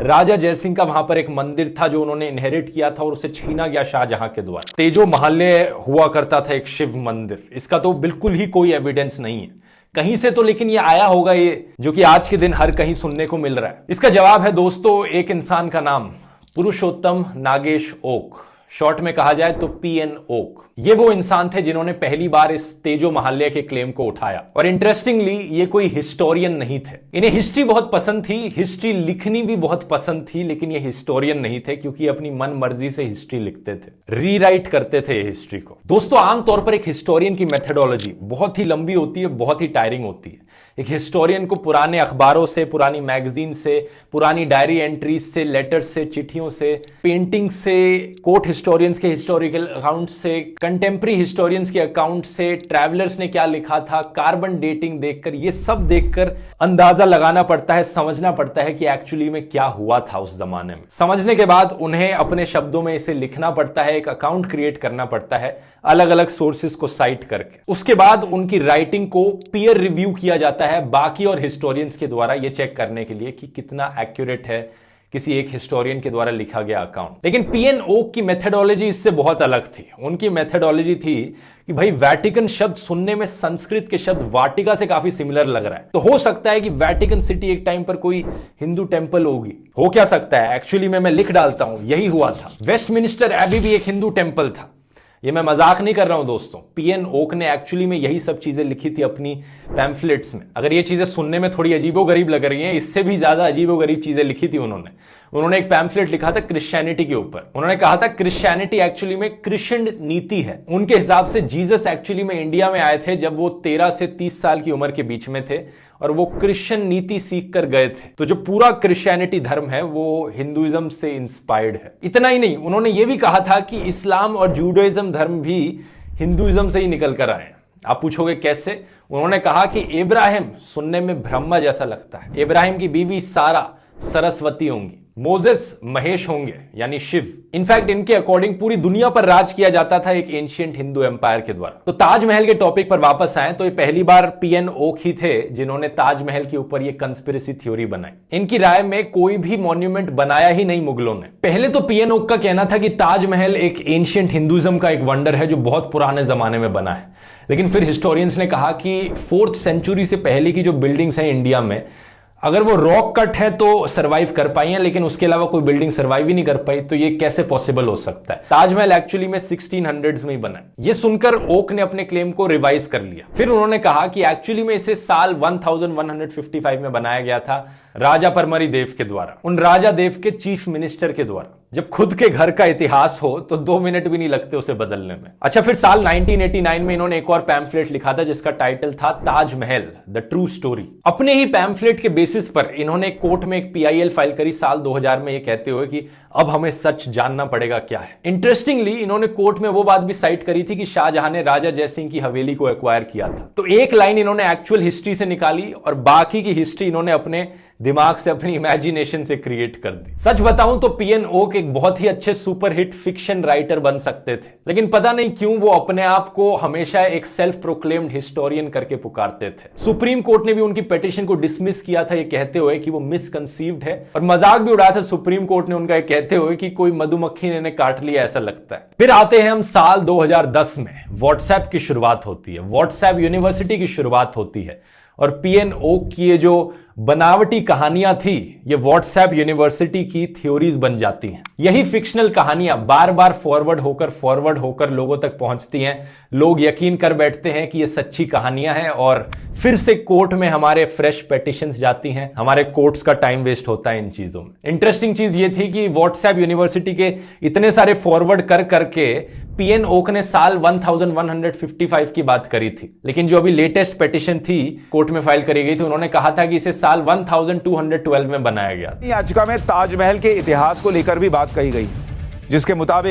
राजा जयसिंह का वहां पर एक मंदिर था जो उन्होंने इनहेरिट किया था और उसे छीना गया शाहजहां के द्वारा। तेजो महल्य हुआ करता था एक शिव मंदिर, इसका तो बिल्कुल ही कोई एविडेंस नहीं है कहीं से तो, लेकिन ये आया होगा ये जो कि आज के दिन हर कहीं सुनने को मिल रहा है। इसका जवाब है दोस्तों एक इंसान का नाम, पुरुषोत्तम नागेश ओक, शॉर्ट में कहा जाए तो पीएन ओक। ये वो इंसान थे जिन्होंने पहली बार इस तेजो महल्य के क्लेम को उठाया। और इंटरेस्टिंगली ये कोई हिस्टोरियन नहीं थे, इन्हें हिस्ट्री बहुत पसंद थी, हिस्ट्री लिखनी भी बहुत पसंद थी, लेकिन ये हिस्टोरियन नहीं थे क्योंकि अपनी मन मर्जी से हिस्ट्री लिखते थे, रीराइट करते थे हिस्ट्री को। दोस्तों आमतौर पर एक हिस्टोरियन की मेथोडोलॉजी बहुत ही लंबी होती है, बहुत ही टायरिंग होती है। एक हिस्टोरियन को पुराने अखबारों से, पुरानी मैगजीन से, पुरानी डायरी एंट्रीज से, लेटर्स से, चिट्ठियों से, पेंटिंग से, कोर्ट हिस्टोरियंस के हिस्टोरिकल अकाउंट से, कंटेम्प्रेरी हिस्टोरियंस के अकाउंट से, ट्रैवलर्स ने क्या लिखा था, कार्बन डेटिंग देखकर, ये सब देखकर अंदाजा लगाना पड़ता है, समझना पड़ता है कि एक्चुअली में क्या हुआ था उस जमाने में। समझने के बाद उन्हें अपने शब्दों में इसे लिखना पड़ता है, एक अकाउंट क्रिएट करना पड़ता है अलग अलग सोर्सेस को साइट करके। उसके बाद उनकी राइटिंग को पीयर रिव्यू किया जाता है बाकी और हिस्टोरियंस के द्वारा, यह चेक करने के लिए कि कितना एक्यूरेट है किसी एक हिस्टोरियन के द्वारा लिखा गया अकाउंट। लेकिन पीएन ओक की मेथोडोलॉजी इससे बहुत अलग थी। उनकी मेथोडोलॉजी थी कि भाई वैटिकन शब्द सुनने में संस्कृत के शब्द वाटिका से काफी सिमिलर लग रहा है, तो हो सकता है कि वैटिकन सिटी एक टाइम पर कोई हिंदू टेंपल होगी। हो क्या सकता है, एक्चुअली में मैं लिख डालता हूं, यही हुआ था। वेस्टमिनिस्टर एबी भी एक हिंदू टेंपल था। ये मैं मजाक नहीं कर रहा हूं दोस्तों, पीएन ओक ने एक्चुअली में यही सब चीजें लिखी थी अपनी पैम्फलेट्स में। अगर ये चीजें सुनने में थोड़ी अजीबोगरीब लग रही हैं, इससे भी ज्यादा अजीबोगरीब चीजें लिखी थी उन्होंने एक पैम्फलेट लिखा था क्रिश्चियनिटी के ऊपर। उन्होंने कहा था क्रिश्चियनिटी एक्चुअली में क्रिश्चियन नीति है। उनके हिसाब से जीसस एक्चुअली में इंडिया में आए थे जब वो 13 से 30 साल की उम्र के बीच में थे और वो क्रिश्चियन नीति सीख कर गए थे। तो जो पूरा क्रिश्चियनिटी धर्म है वो हिंदुइज्म से इंस्पायर्ड है। इतना ही नहीं, उन्होंने ये भी कहा था कि इस्लाम और जूडाइज्म धर्म भी हिंदुइज्म से ही निकल कर आए। आप पूछोगे कैसे? उन्होंने कहा कि इब्राहिम सुनने में ब्रह्मा जैसा लगता है, इब्राहिम की बीवी सारा सरस्वती होंगी, मोजेस महेश होंगे यानी शिव। इनफैक्ट इनके अकॉर्डिंग पूरी दुनिया पर राज किया जाता था एक एंशिएंट हिंदू एम्पायर के द्वारा। तो ताजमहल के टॉपिक पर वापस आए तो ये पहली बार पीएन ओक ही थे जिन्होंने ताजमहल के ऊपर ये कंस्पिरेसी थ्योरी बनाई। इनकी राय में कोई भी मॉन्यूमेंट बनाया ही नहीं मुगलों ने। पहले तो पीएन ओक का कहना था कि ताजमहल एक एंशिएंट हिंदुइज्म का एक वंडर है जो बहुत पुराने जमाने में बना है, लेकिन फिर हिस्टोरियंस ने कहा कि 4th सेंचुरी से पहले की जो बिल्डिंग्स हैं इंडिया में, अगर वो रॉक कट है तो सरवाइव कर पाई है, लेकिन उसके अलावा कोई बिल्डिंग सरवाइव ही नहीं कर पाई, तो ये कैसे पॉसिबल हो सकता है? ताजमहल एक्चुअली में 1600s में ही बना है। ये सुनकर ओक ने अपने क्लेम को रिवाइज कर लिया। फिर उन्होंने कहा कि एक्चुअली में इसे साल 1155 में बनाया गया था राजा परमरी देव के द्वारा, उन राजा देव के चीफ मिनिस्टर के द्वारा। जब खुद के घर का इतिहास हो तो 2 मिनट भी नहीं लगते उसे बदलने में। अच्छा, फिर साल 1989 में इन्होंने एक और पैम्फलेट लिखा था जिसका टाइटल था ताजमहल द ट्रू स्टोरी। अपने ही पैम्फलेट के बेसिस पर इन्होंने कोर्ट में एक PIL फाइल करी साल 2000 में, ये कहते हुए कि अब हमें सच जानना पड़ेगा क्या है। इंटरेस्टिंगली इन्होंने कोर्ट में वो बात भी साइट करी थी कि शाहजहां ने राजा जयसिंह की हवेली को एक्वायर किया था। तो एक लाइन इन्होंने एक्चुअल हिस्ट्री से निकाली और बाकी की हिस्ट्री इन्होंने अपने दिमाग से, अपनी इमेजिनेशन से क्रिएट कर दी। सच बताऊं तो पीएन ओक एक बहुत ही अच्छे सुपरहिट फिक्शन राइटर बन सकते थे, लेकिन पता नहीं क्यों वो अपने आप को हमेशा एक सेल्फ प्रोक्लेम्ड हिस्टोरियन करके पुकारते थे। सुप्रीम कोर्ट ने भी उनकी पिटीशन को डिसमिस किया था ये कहते हुए कि वो मिसकंसीव्ड है, और मजाक भी उड़ाया था सुप्रीम कोर्ट ने उनका कहते हुए कि कोई मधुमक्खी ने इन्हें काट लिया ऐसा लगता है। फिर आते हैं हम साल 2010 में। व्हाट्सएप की शुरुआत होती है, व्हाट्सएप यूनिवर्सिटी की शुरुआत होती है, और पीएन ओक की ये जो बनावटी कहानियां थी ये व्हाट्सएप यूनिवर्सिटी की थ्योरीज बन जाती हैं। यही फिक्शनल कहानियां बार बार फॉरवर्ड होकर लोगों तक पहुंचती हैं। लोग यकीन कर बैठते हैं कि ये सच्ची कहानियां हैं और फिर से कोर्ट में हमारे फ्रेश पिटीशंस जाती हैं। हमारे कोर्ट्स का टाइम वेस्ट होता है इन चीजों में। इंटरेस्टिंग चीज ये थी कि व्हाट्सएप यूनिवर्सिटी के इतने सारे फॉरवर्ड कर करके पीएन ओक ने साल 1155 की बात करी थी, लेकिन जो अभी लेटेस्ट पिटीशन थी कोर्ट में फाइल करी गई थी, उन्होंने कहा था कि इसे साल 1212 में बनाया गया। याचिका में ताजमहल के इतिहास को लेकर भी बात कही गई, जिसके मुताबिक